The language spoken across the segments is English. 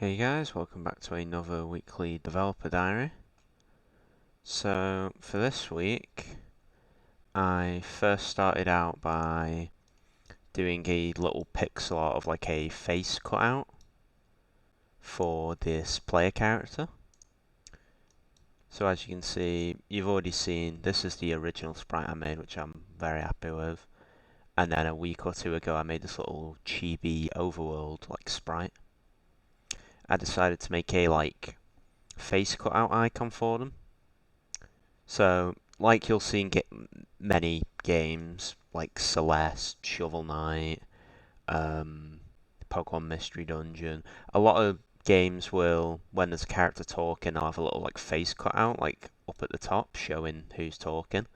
Hey guys, welcome back to another weekly developer diary. So for this week, I first started out by doing a little pixel art of like a face cutout for this player character. So as you can see, you've already seen, this is the original sprite I made, which I'm very happy with. And then a week or two ago, I made this little chibi overworld like sprite. I decided to make a like face cutout icon for them. So, like you'll see in many games, like Celeste, Shovel Knight, um, Pokemon Mystery Dungeon, a lot of games will, when there's a character talking, they'll have a little like face cut out, like up at the top, showing who's talking,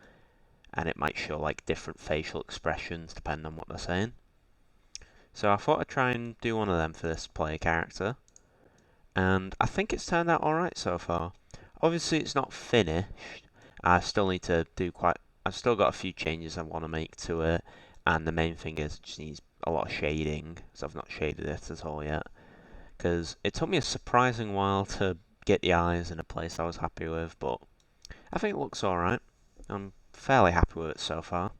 and it might show like different facial expressions depending on what they're saying. So I thought I'd try and do one of them for this player character, and I think it's turned out alright so far. Obviously, it's not finished. I still need to do quite. I've still got a few changes I want to make to it, and the main thing is it just needs a lot of shading, so I've not shaded it at all yet. Because it took me a surprising while to get the eyes in a place I was happy with, but I think it looks alright. I'm fairly happy with it so far.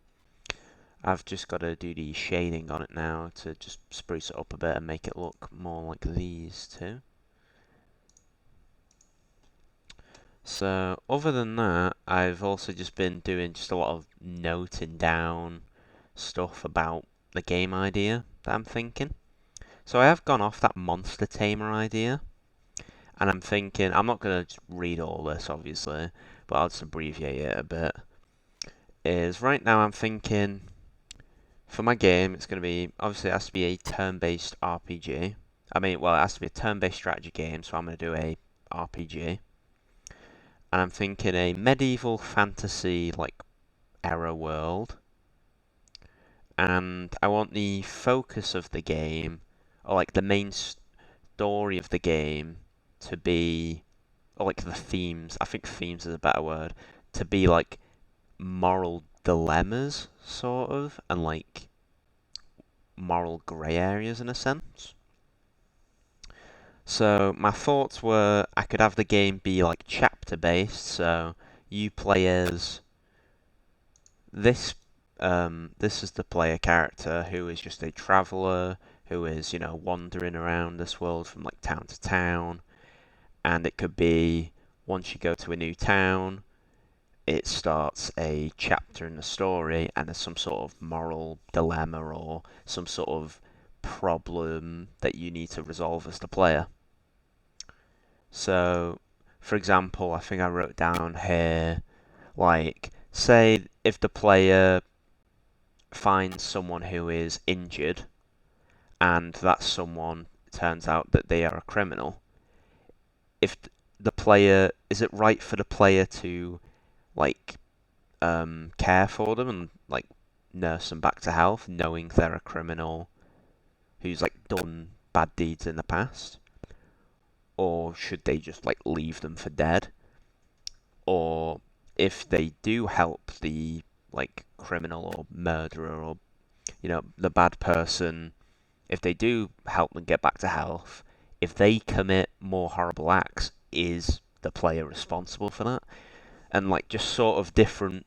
I've just got to do the shading on it now to just spruce it up a bit and make it look more like these two. So, other than that, I've also just been doing just a lot of noting down stuff about the game idea that I'm thinking. So I have gone off that monster tamer idea, and I'm thinking, I'm not going to just read all this, obviously, but I'll just abbreviate it a bit. Is right now I'm thinking, for my game, it's going to be, obviously it has to be a turn-based RPG. I mean, well, it has to be a turn-based strategy game, so I'm going to do a RPG. And I'm thinking a medieval fantasy like era world, and I want the focus of the game, or like the main story of the game, to be, or like the themes. I think themes is a better word. To be like moral dilemmas, sort of, and like moral grey areas in a sense. So my thoughts were I could have the game be like chapter based, so you play as this this is the player character who is just a traveller who is, wandering around this world from like town to town. And it could be once you go to a new town, it starts a chapter in the story and there's some sort of moral dilemma or some sort of problem that you need to resolve as the player. So, for example, I think I wrote down here, like, say if the player finds someone who is injured, and that someone turns out that they are a criminal, if the player, is it right for the player to like care for them and like nurse them back to health, knowing they're a criminal who's like done bad deeds in the past, or should they just like leave them for dead? Or if they do help the like criminal or murderer or the bad person, if they do help them get back to health, if they commit more horrible acts, is the player responsible for that? And like just sort of different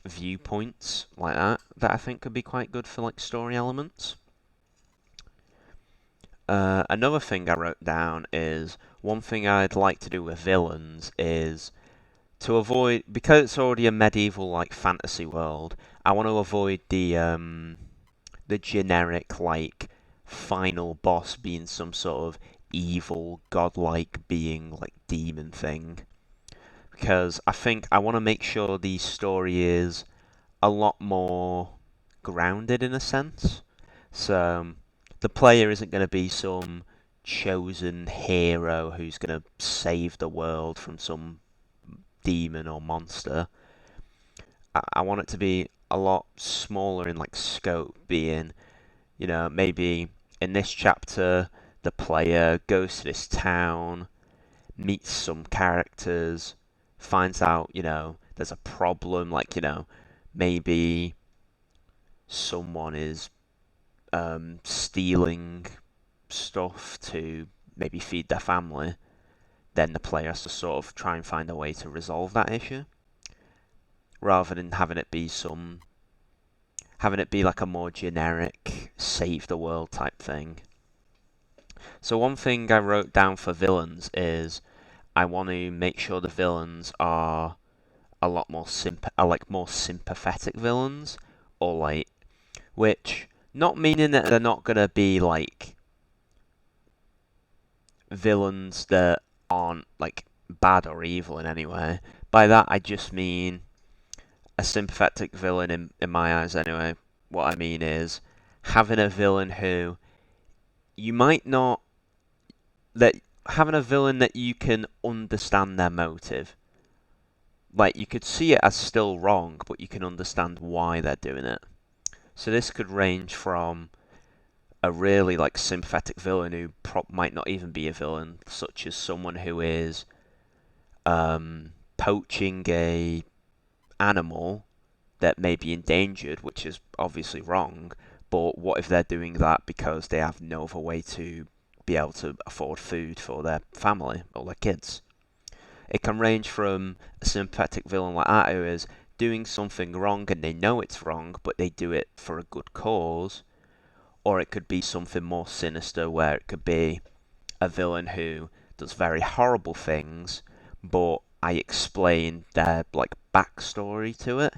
viewpoints like that I think could be quite good for like story elements. Another thing I wrote down is one thing I'd like to do with villains is to avoid, because it's already a medieval like fantasy world. I want to avoid the generic like final boss being some sort of evil godlike being like demon thing, because I think I want to make sure the story is a lot more grounded in a sense. So the player isn't going to be some chosen hero who's going to save the world from some demon or monster. I want it to be a lot smaller in like scope, being, maybe in this chapter the player goes to this town, meets some characters, finds out, there's a problem, like, maybe someone is stealing stuff to maybe feed their family, then the player has to sort of try and find a way to resolve that issue, rather than having it be like a more generic save the world type thing. So one thing I wrote down for villains is I want to make sure the villains are a lot more more sympathetic villains, or like, which not meaning that they're not gonna be like villains that aren't like bad or evil in any way. By that I just mean a sympathetic villain in my eyes anyway. What I mean is having a villain who you might not that having a villain that you can understand their motive. Like, you could see it as still wrong, but you can understand why they're doing it. So this could range from a really like sympathetic villain who might not even be a villain, such as someone who is poaching a animal that may be endangered, which is obviously wrong. But what if they're doing that because they have no other way to be able to afford food for their family or their kids? It can range from a sympathetic villain like that who is doing something wrong and they know it's wrong, but they do it for a good cause. Or it could be something more sinister where it could be a villain who does very horrible things, but I explain their like backstory to it.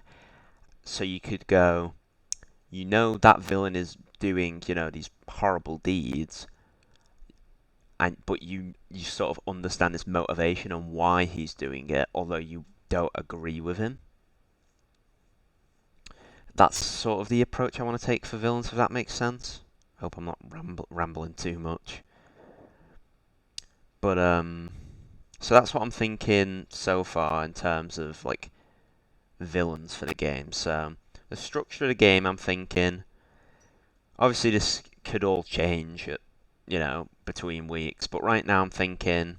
So you could go, that villain is doing, these horrible deeds, but you sort of understand his motivation and why he's doing it, although you don't agree with him. That's sort of the approach I want to take for villains, if that makes sense. Hope I'm not rambling too much. But so that's what I'm thinking so far in terms of like villains for the game. So the structure of the game, I'm thinking, obviously this could all change, between weeks. But right now I'm thinking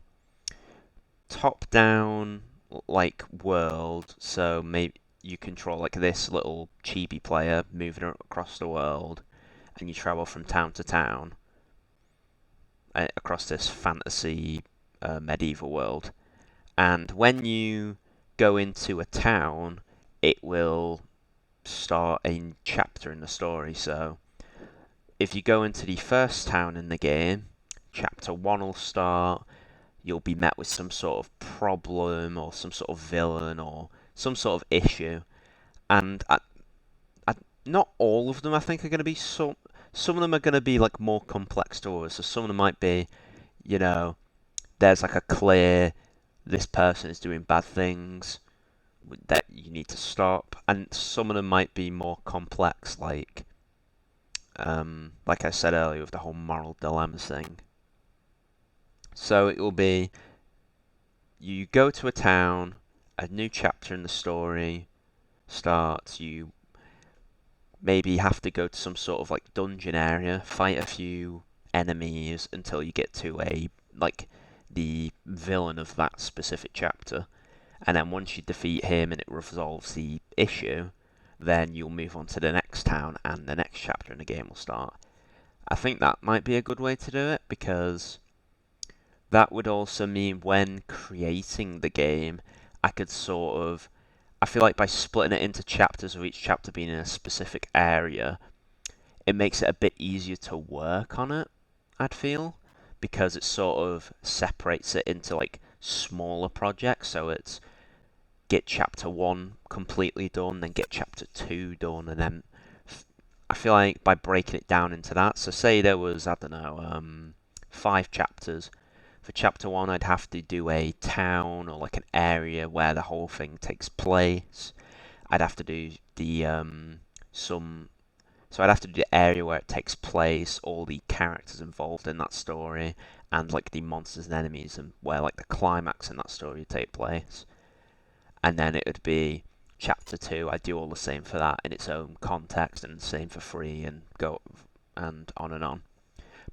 top-down like world. So maybe you control like this little chibi player moving across the world, and you travel from town to town across this fantasy medieval world. And when you go into a town, it will start a chapter in the story. So if you go into the first town in the game, chapter 1 will start. You'll be met with some sort of problem or some sort of villain or some sort of issue. And not all of them, I think, are going to be some of them are going to be like more complex stories. So some of them might be, there's like a clear, this person is doing bad things that you need to stop, and some of them might be more complex, like I said earlier with the whole moral dilemmas thing. So it will be, you go to a town, a new chapter in the story starts, you maybe have to go to some sort of like dungeon area, fight a few enemies until you get to the villain of that specific chapter. And then once you defeat him and it resolves the issue, then you'll move on to the next town and the next chapter in the game will start. I think that might be a good way to do it, because that would also mean when creating the game, I could I feel like by splitting it into chapters, with each chapter being in a specific area, it makes it a bit easier to work on it, I'd feel, because it sort of separates it into like smaller projects. So it's get chapter 1 completely done, then get chapter 2 done, and then I feel like by breaking it down into that, so say there was, I don't know, 5 chapters. For chapter 1, I'd have to do a town or like an area where the whole thing takes place. I'd have to do the so I'd have to do the area where it takes place, all the characters involved in that story, and like the monsters and enemies, and where like the climax in that story would take place. And then it would be chapter 2. I'd do all the same for that in its own context, and same for 3, and go and on and on.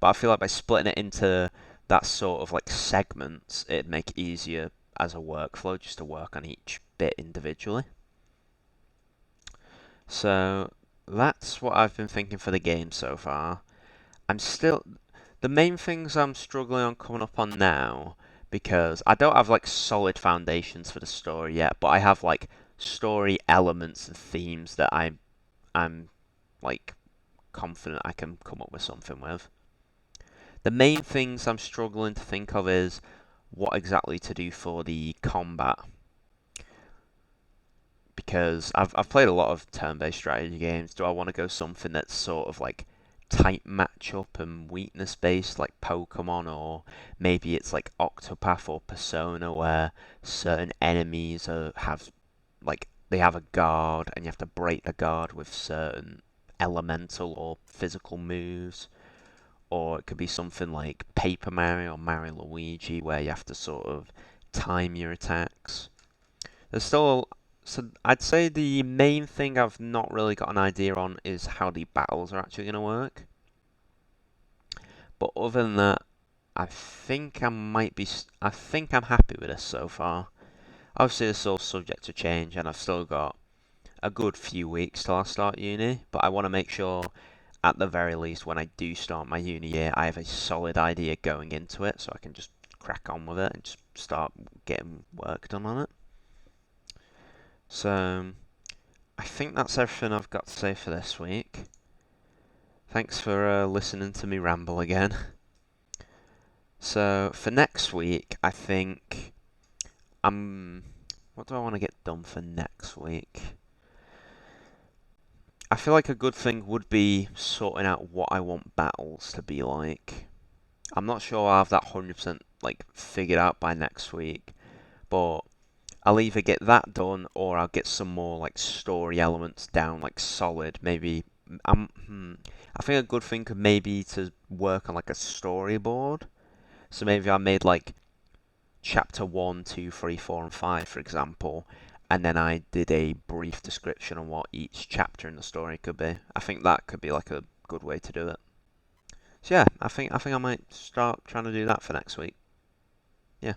But I feel like by splitting it into that sort of like segments, it'd make it easier as a workflow just to work on each bit individually. So that's what I've been thinking for the game so far. I'm still The main things I'm struggling on coming up on now, because I don't have like solid foundations for the story yet, but I have like story elements and themes that I'm like confident I can come up with something with. The main things I'm struggling to think of is what exactly to do for the combat, because I've played a lot of turn-based strategy games. Do I want to go something that's sort of like type matchup and weakness based like Pokemon, or maybe it's like Octopath or Persona where certain enemies have like they have a guard and you have to break the guard with certain elemental or physical moves, or it could be something like Paper Mario or Mario Luigi where you have to sort of time your attacks. There's still so I'd say the main thing I've not really got an idea on is how the battles are actually going to work. But other than that, I think I'm happy with this so far. Obviously, this is all subject to change, and I've still got a good few weeks till I start uni. But I want to make sure, at the very least, when I do start my uni year, I have a solid idea going into it, so I can just crack on with it and just start getting work done on it. So, I think that's everything I've got to say for this week. Thanks for listening to me ramble again. So, for next week, I think what do I want to get done for next week? I feel like a good thing would be sorting out what I want battles to be like. I'm not sure I'll have that 100% like figured out by next week, but I'll either get that done or I'll get some more like story elements down, like solid. Maybe I think a good thing could maybe to work on like a storyboard. So maybe I made like chapter 1, 2, 3, 4, and 5, for example, and then I did a brief description on what each chapter in the story could be. I think that could be like a good way to do it. So yeah, I think I might start trying to do that for next week. Yeah.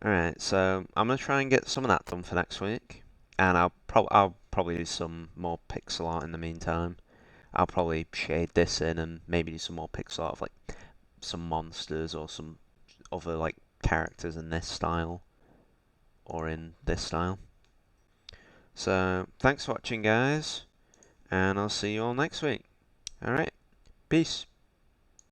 Alright, so I'm gonna try and get some of that done for next week, and I'll probably do some more pixel art in the meantime. I'll probably shade this in and maybe do some more pixel art of like some monsters or some other like characters in this style or in this style. So thanks for watching, guys, and I'll see you all next week. Alright, peace.